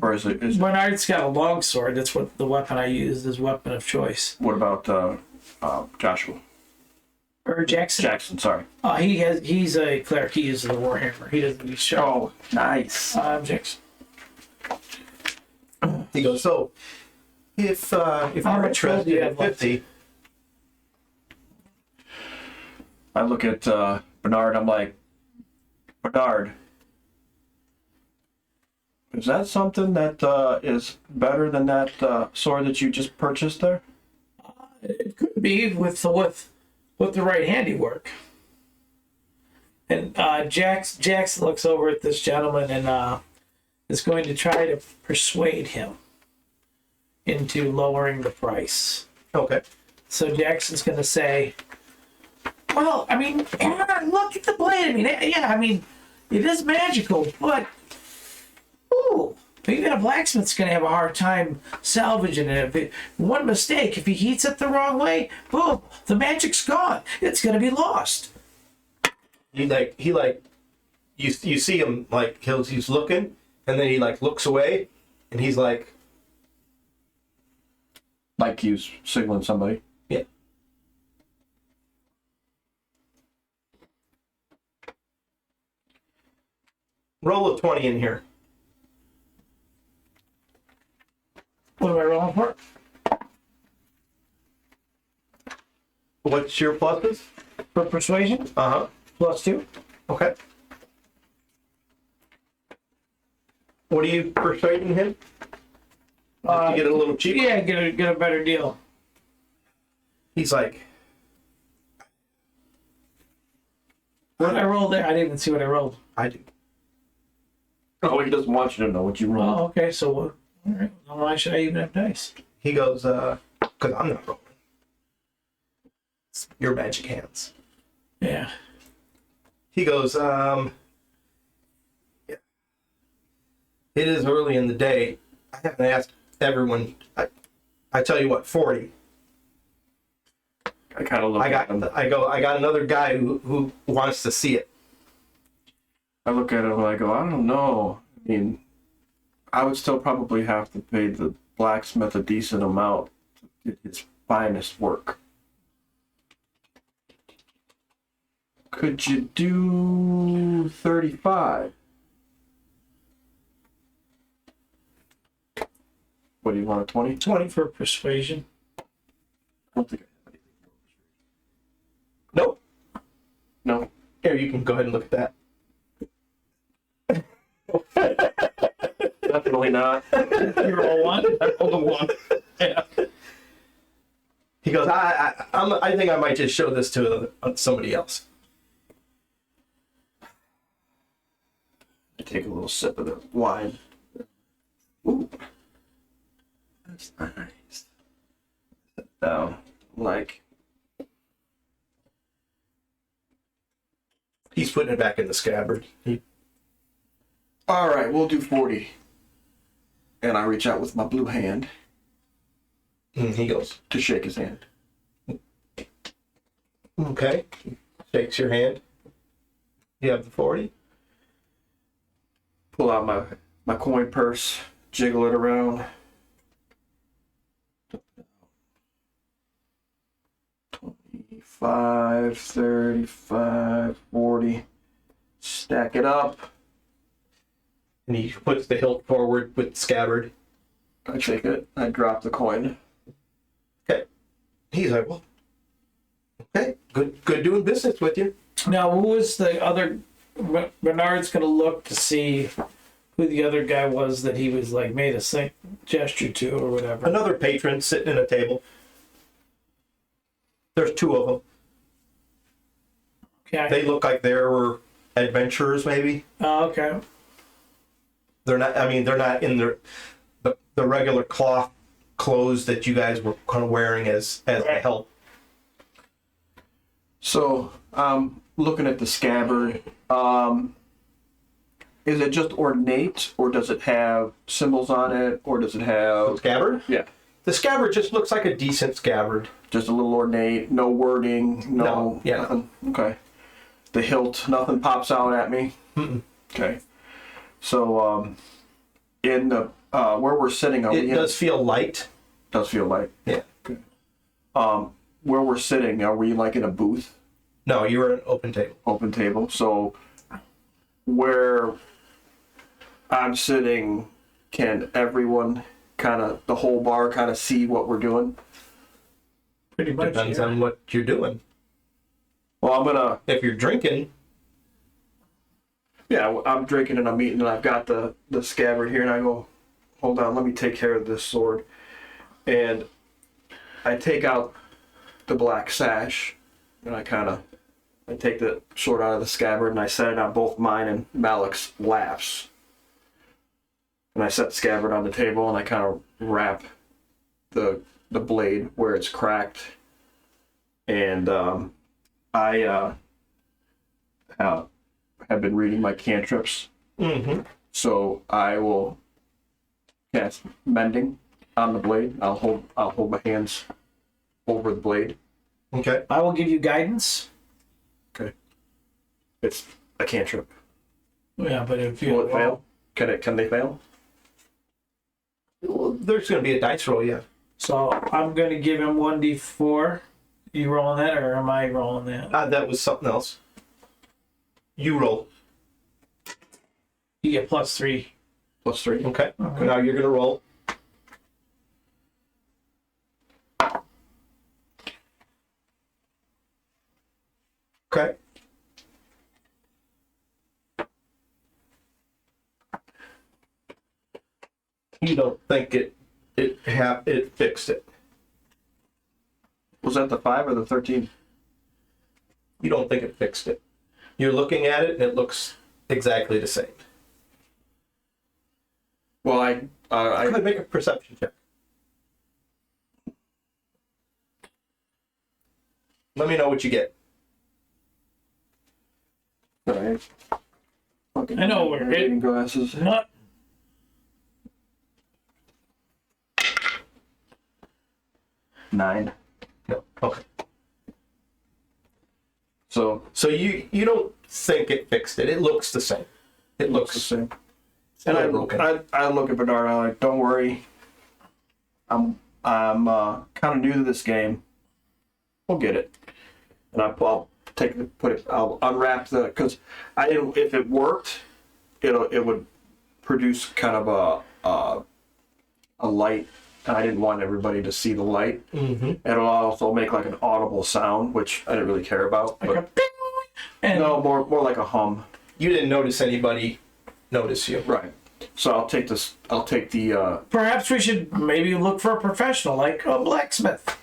Or is it? Bernard's got a long sword. That's what the weapon I used as weapon of choice. What about Joshua? Or Jackson. Jackson, sorry. He's a cleric. He uses the warhammer. He doesn't use sharp Oh, nice. objects. He goes, so if How you're much gold do interested you in have left? 50, I look at Bernard. I'm like, Bernard, is that something that is better than that sword that you just purchased there? It could be with the right handiwork. And Jax looks over at this gentleman and is going to try to persuade him into lowering the price. okay. So Jackson's going to say, well, I mean, look at the blade. I mean, yeah, I mean, it is magical, but ooh, even a blacksmith's going to have a hard time salvaging it. One mistake, if he heats it the wrong way, boom, the magic's gone. It's going to be lost. You see him like he's looking, and then he like looks away, and he's like, he's signaling somebody. yeah. Roll a 20 in here. What am I rolling for? What's your pluses? For persuasion? Uh-huh. +2. Okay. What are you persuading him? You get it a little cheaper? Yeah, get a better deal. He's like, What did I roll there? I didn't even see what I rolled. I do. Oh, he doesn't want you to know what you rolled. Oh, okay, so all right. Well, why should I even have dice? He goes, because I'm not rolling. It's your magic hands. Yeah. He goes, yeah. It is early in the day. I haven't asked everyone. I tell you what, 40. I kind of look at him. I got another guy who wants to see it. I look at him and I go, I don't know. I mean, I would still probably have to pay the blacksmith a decent amount to get his finest work. Could you do 35? What do you want, a 20? 20 for persuasion. I don't think I have anything. Nope. No. Here, you can go ahead and look at that. Definitely not. You roll 1? I rolled a 1. Yeah. He goes, I think I might just show this to somebody else. I take a little sip of the wine. Ooh. That's nice. Sit down. Like, He's putting it back in the scabbard. all right, we'll do 40. And I reach out with my blue hand He goes, to shake his hand. okay. Shakes your hand. You have the 40. Pull out my coin purse, jiggle it around. 25, 35, 40. Stack it up. And he puts the hilt forward with scabbard. I take it. I drop the coin. Okay. He's like, well, okay, good doing business with you. Now, who was the other? Bernard's going to look to see who the other guy was that he was like made a gesture to or whatever. Another patron sitting at a table. There's 2 of them. Okay. They look like they were adventurers, maybe. Oh, okay. They're not. I mean, they're not in the regular cloth clothes that you guys were kind of wearing as the help. So, looking at the scabbard, is it just ornate, or does it have symbols on it, or does it have... Scabbard? Yeah. The scabbard just looks like a decent scabbard. Just a little ornate, no wording, No, yeah. nothing. Okay. The hilt, nothing pops out at me. Mm-mm. Okay. So, in the where we're sitting, It does feel light. Does feel like. Yeah. Okay. Where we're sitting, are we like in a booth? No, you were at an open table. Open table. So, where I'm sitting, can everyone the whole bar kind of see what we're doing? Pretty much. Depends yeah. on what you're doing. Well, I'm gonna. If you're drinking, Yeah, I'm drinking and I'm eating, and I've got the scabbard here, and I go, hold on, let me take care of this sword. And I take out the black sash, and I take the sword out of the scabbard, and I set it on both mine and Malik's laps. And I set the scabbard on the table, and I kind of wrap the blade where it's cracked. And I have been reading my cantrips. mm-hmm. So I will cast mending on the blade. I'll hold my hands over the blade. Okay. I will give you guidance. Okay. It's a cantrip. Yeah, but if you Will it fail? Can they fail? Well, there's going to be a dice roll, yeah. So I'm going to give him 1d4. You rolling that, or am I rolling that? That was something else. You roll. You get +3. +3. Okay. Okay. Now you're going to roll. Okay. You don't think it fixed it. Was that the 5 or the 13? You don't think it fixed it. You're looking at it and it looks exactly the same. Well, I Go ahead, make a perception check. Let me know what you get. Alright. I know where it- reading glasses. Not. Nine. No. Okay. So So you don't think it fixed it. It looks the same. It looks the same. And And I'm broken. I look at Bernard. I'm like, don't worry. I'm kind of new to this game. We'll get it. And I'll I'll unwrap because I didn't. If it worked, it would produce kind of a light. And I didn't want everybody to see the light. Mm-hmm. It'll also make like an audible sound, which I didn't really care about. Like a But ping, and no, more like a hum. You didn't notice anybody notice you. Right. So I'll take this. I'll take the. perhaps we should maybe look for a professional, like a blacksmith.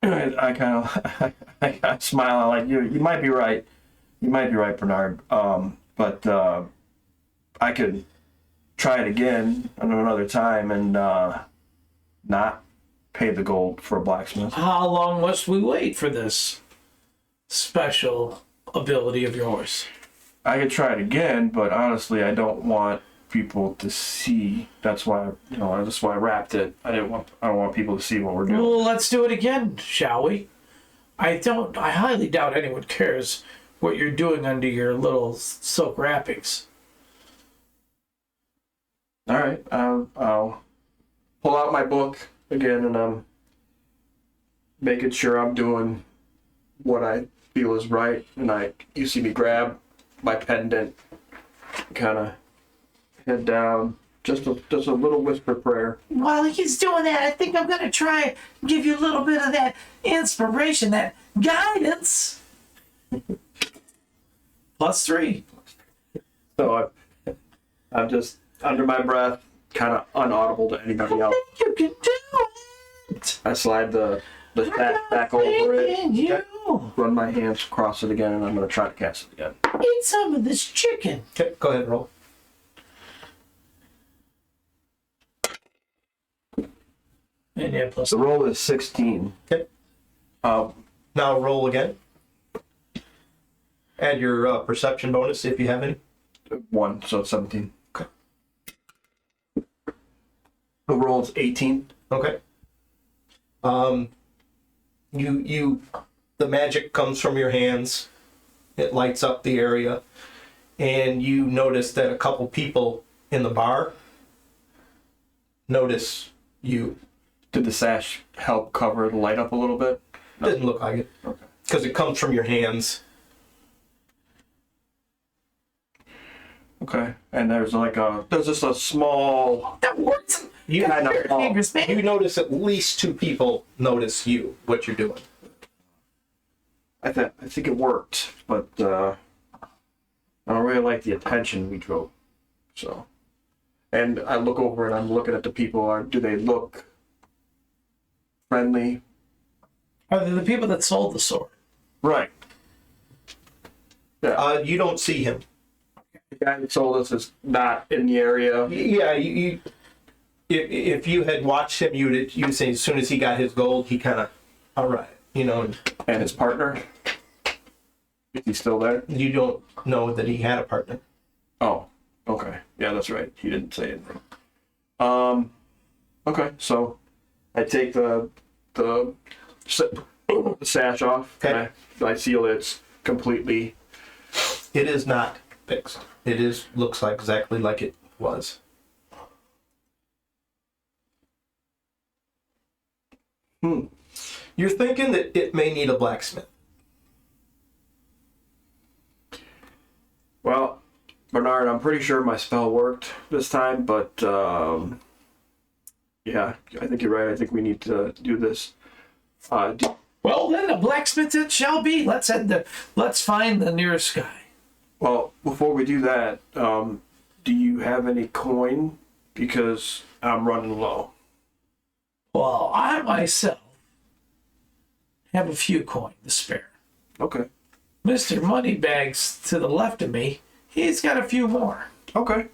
I kind of I smile. I'm like, you might be right. You might be right, Bernard. But I could try it again another time and not pay the gold for a blacksmith. How long must we wait for this special ability of yours? I could try it again, but honestly, I don't want people to see. That's why that's why I wrapped it. I don't want people to see what we're doing. Well, let's do it again, shall we? I highly doubt anyone cares what you're doing under your little silk wrappings. All right, I'll pull out my book again, and I'm making sure I'm doing what I feel is right. And you see me grab my pendant, kind of head down, just a little whisper prayer. While he's doing that, I think I'm going to try and give you a little bit of that inspiration, that guidance. +3. So I'm just under my breath, kind of unaudible to anybody else. You can do it. I slide the staff back over Faith in it, you. run my hands across it again, and I'm going to try to cast it again. Eat some of this chicken. Okay, go ahead and roll. Yeah, plus. The roll is 16. Okay. Now roll again. Add your perception bonus if you have any. 1, so it's 17. Okay. The roll is 18. Okay. The magic comes from your hands. It lights up the area, and you notice that a couple people in the bar notice you. Did the sash help cover the light up a little bit? Didn't look like it. Okay. Because it comes from your hands. Okay. And there's just a small. That works. You, I know. Fingers, man. you notice at least 2 people notice you, what you're doing. I think it worked, but I don't really like the attention we drew. So, and I look over and I'm looking at the people. Do they look friendly? Are they the people that sold the sword? Right. Yeah. You don't see him. The guy that sold us is not in the area. Yeah, if you had watched him, you'd say as soon as he got his gold, he kind of, all right, And his partner? Is he still there? you don't know that he had a partner. Oh, okay. Yeah, that's right. He didn't say anything. Okay, so I take the sash off. Okay. And I seal it completely. It is not fixed. Looks like exactly like it was. You're thinking that it may need a blacksmith. Well, Bernard, I'm pretty sure my spell worked this time, but yeah, I think you're right. I think we need to do this. Well, then the blacksmith it shall be. Let's find the nearest guy. Well, before we do that, do you have any coin? Because I'm running low. Well, I myself have a few coin to spare. Okay. Mr. Moneybags to the left of me, he's got a few more. Okay.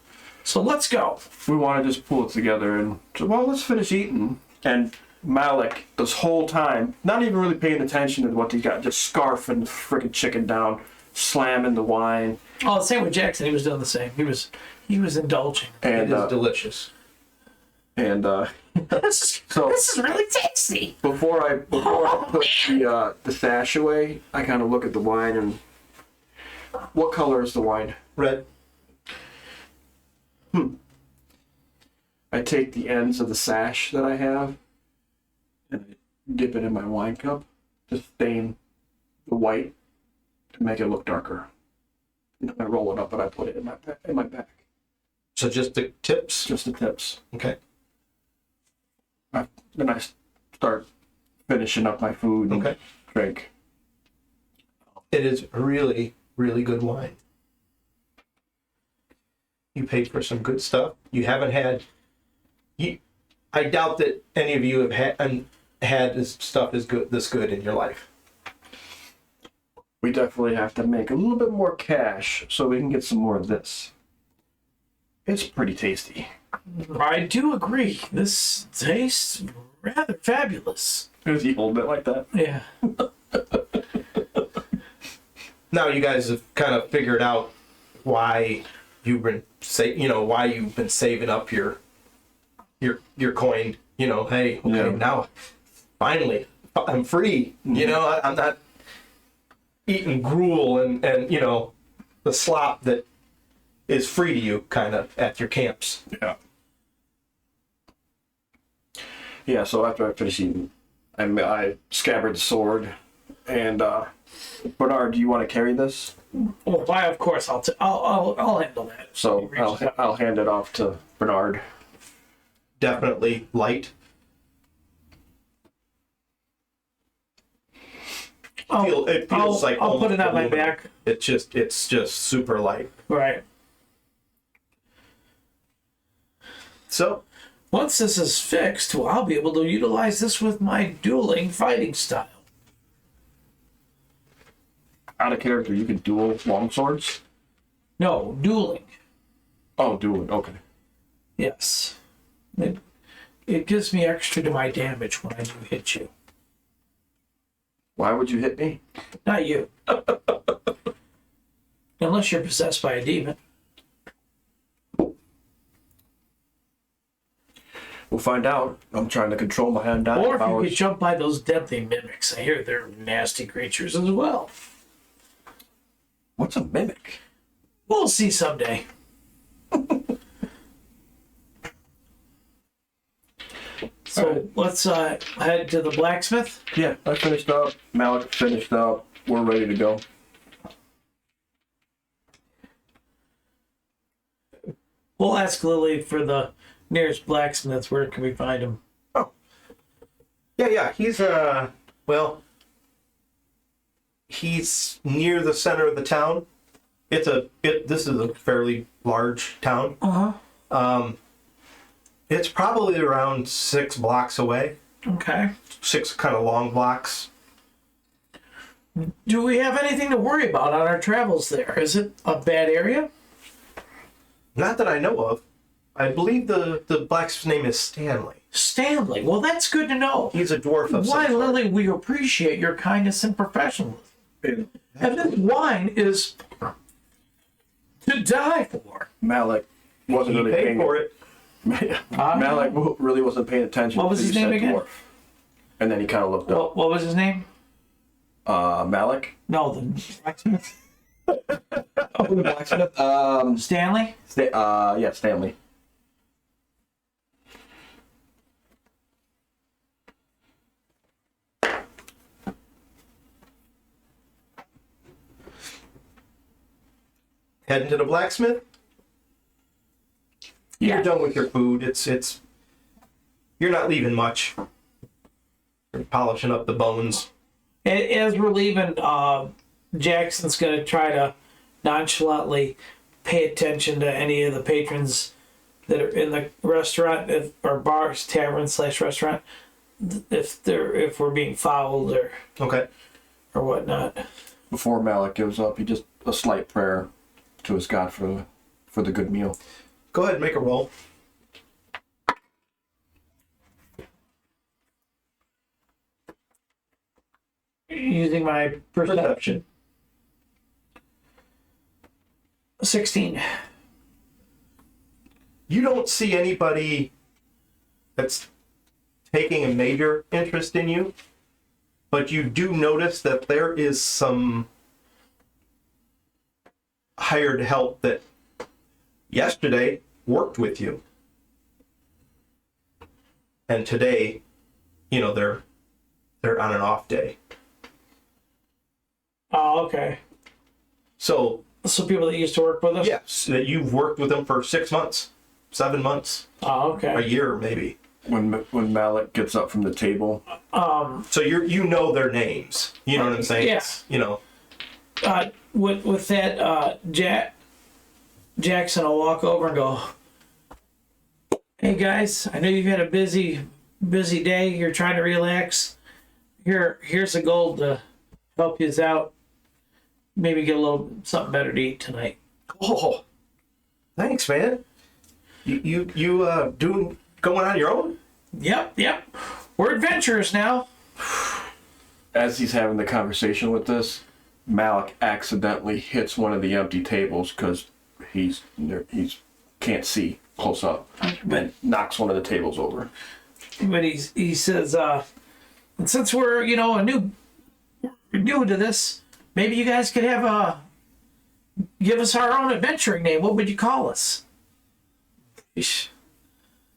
So let's go. We want to just pull it together and so, well, let's finish eating. And Malik, this whole time, not even really paying attention to what he got, just scarfing the freaking chicken down, slamming the wine. Oh, same with Jackson. He was doing the same. He was indulging. And It is delicious. and This so is really tasty. before I put the sash away, I kind of look at the wine and what color is the wine? Red. I take the ends of the sash that I have and I dip it in my wine cup to stain the white to make it look darker. And then I roll it up and I put it in my bag. So just the tips? Just the tips. Okay. Then I start finishing up my food and Okay. drink. It is really, really good wine. You paid for some good stuff. You haven't had. I doubt that any of you have had this stuff this good in your life. We definitely have to make a little bit more cash so we can get some more of this. It's pretty tasty. I do agree. This tastes rather fabulous. Is he holding it like that? Yeah. Now you guys have kind of figured out why you've been why you've been saving up your coin. Hey, okay, Yeah. now finally I'm free. I'm not eating gruel and the slop that is free to you kind of at your camps. Yeah. Yeah, so after I finish eating, I scabbard the sword. And, Bernard, do you want to carry this? Well, why? Of course, I'll handle that. So I'll hand it off to Bernard. Definitely light. It feels like I'll put it on my aluminum. back. It's just super light. Right. So Once this is fixed, well, I'll be able to utilize this with my dueling fighting style. Out of character, you can duel longswords? No, dueling. Oh, dueling, okay. Yes. it gives me extra to my damage when I do hit you. Why would you hit me? Not you. Unless you're possessed by a demon. We'll find out. I'm trying to control my hand down. Or if you could jump by those deadly mimics. I hear they're nasty creatures as well. What's a mimic? We'll see someday. So let's head to the blacksmith. Yeah, I finished up. Malik finished up. We're ready to go. We'll ask Lily for the nearest blacksmith. Where can we find him? Oh. Yeah, he's, he's near the center of the town. This is a fairly large town. Uh-huh. It's probably around 6 blocks away. Okay. 6 kind of long blocks. Do we have anything to worry about on our travels there? Is it a bad area? Not that I know of. I believe the blacksmith's name is Stanley. Stanley. Well, that's good to know. He's a dwarf of Why, some sort. Lily, we appreciate your kindness and professionalism. And this wine is to die for. Malik wasn't He really paid paying for it. Malik really wasn't paying attention. What was until his you name said again? dwarf. And then he kind of looked up. What was his name? Malik? No, the blacksmith. Oh, the blacksmith? Stanley? Yeah, Stanley. Heading to the blacksmith? You're done with your food. It's you're not leaving much. You're polishing up the bones. As we're leaving, Jackson's going to try to nonchalantly pay attention to any of the patrons that are in the restaurant or bars, tavern / restaurant, if we're being fouled Okay. or whatnot. Before Malik gives up, he just a slight prayer to his God for the good meal. Go ahead and make a roll. Using my perception. 16. You don't see anybody that's taking a major interest in you, but you do notice that there is some hired help that yesterday worked with you. And today, they're on an off day. Oh, okay. So people that used to work with us? yes, that you've worked with them for 6 months, 7 months, Oh, a okay. year maybe. When Malik gets up from the table, So you know their names. You know what I'm saying? Yes. With that, Jackson will walk over and go, "Hey guys, I know you've had a busy day. You're trying to relax. Here's the gold to help you out. Maybe get a little something better to eat tonight." Oh, thanks, man. You going on your own? Yep. We're adventurers now. as he's having the conversation with this, Malik accidentally hits one of the empty tables because he's can't see close up, and knocks one of the tables over. But he says, and since we're new to this, maybe you guys could have give us our own adventuring name. What would you call us?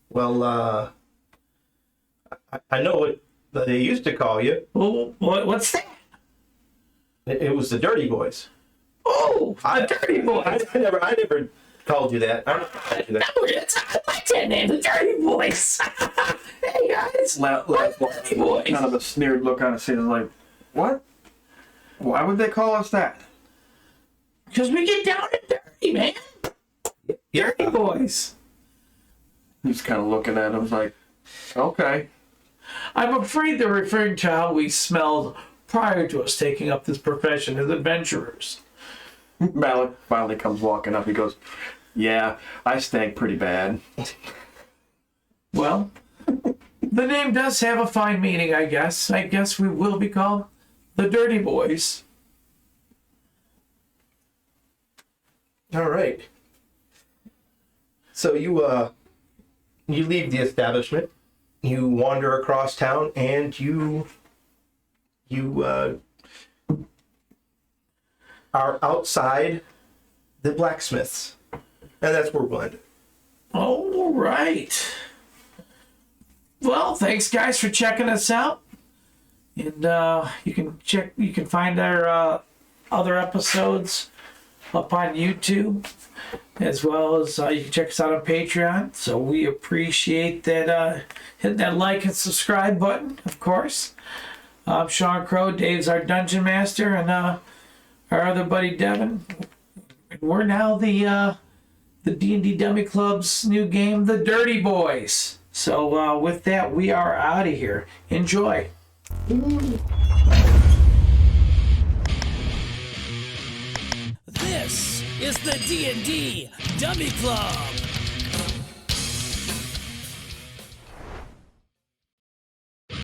Well, I know what they used to call you. Well, what's that? It was the Dirty Boys. Oh, the Dirty Boys. I never called you that. I never called you that. I like that name, the Dirty Boys. Hey guys, Dirty Boys. Kind of a sneered look on his face, like, what? Why would they call us that? Because we get down and dirty, man. Dirty Boys. He's kind of looking at him like, okay. I'm afraid they're referring to how we smelled prior to us taking up this profession as adventurers. Malik finally comes walking up. He goes, yeah, I stank pretty bad. Well, The name does have a fine meaning, I guess. I guess we will be called the Dirty Boys. All right. So you leave the establishment, you wander across town, and you are outside the blacksmiths, and that's where we'll end it. All right. Well, thanks guys for checking us out, and you can find our other episodes up on YouTube, as well as you can check us out on Patreon. So we appreciate that. Hit that like and subscribe button, of course. I'm Sean Crow. Dave's our dungeon master, and our other buddy Devin. We're now the D&D Dummy Club's new game, the Dirty Boys. So with that, we are out of here. Enjoy. This is the D&D Dummy Club.